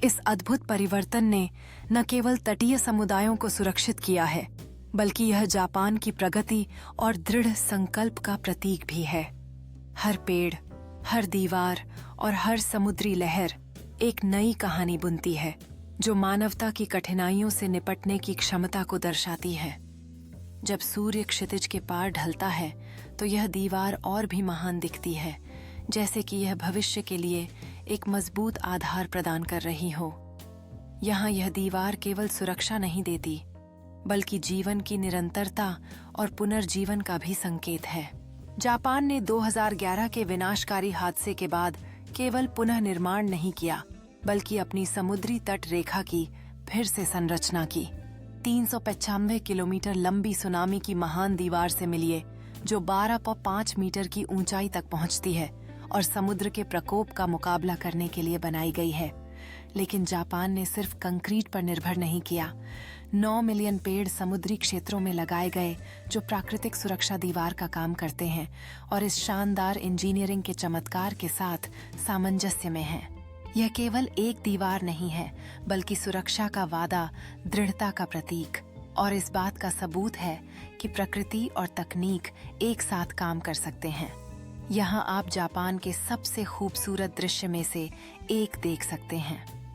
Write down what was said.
इस अद्भुत परिवर्तन ने न केवल तटीय समुदायों को सुरक्षित किया है, बल्कि यह जापान की प्रगति और दृढ़ संकल्प का प्रतीक भी है। हर पेड़, हर दीवार और हर समुद्री लहर एक नई कहानी बुनती है, जो मानवता की कठिनाइयों से निपटने की क्षमता को दर्शाती है। जब सूर्य क्षितिज के पार ढलता है, तो यह दीवार और भी महान दिखती है, जैसे कि यह भविष्य के लिए एक मजबूत आधार प्रदान कर रही हो। यहाँ यह दीवार केवल सुरक्षा नहीं देती, बल्कि जीवन की निरंतरता और पुनर्जीवन का भी संकेत है। जापान ने 2011 के विनाशकारी हादसे के बाद केवल पुनः निर्माण नहीं किया, बल्कि अपनी समुद्री तट रेखा की फिर से संरचना की। 395 किलोमीटर लंबी सुनामी की महान दीवार से मिलिए, जो 12.5 मीटर की ऊंचाई तक पहुंचती है और समुद्र के प्रकोप का मुकाबला करने के लिए बनाई गई है। लेकिन जापान ने सिर्फ कंक्रीट पर निर्भर नहीं किया। 9 मिलियन पेड़ समुद्री क्षेत्रों में लगाए गए, जो प्राकृतिक सुरक्षा दीवार का काम करते हैं और इस शानदार इंजीनियरिंग के चमत्कार के साथ सामंजस्य में है। यह केवल एक दीवार नहीं है, बल्कि सुरक्षा का वादा, दृढ़ता का प्रतीक और इस बात का सबूत है कि प्रकृति और तकनीक एक साथ काम कर सकते हैं। यहाँ आप जापान के सबसे खूबसूरत दृश्य में से एक देख सकते हैं।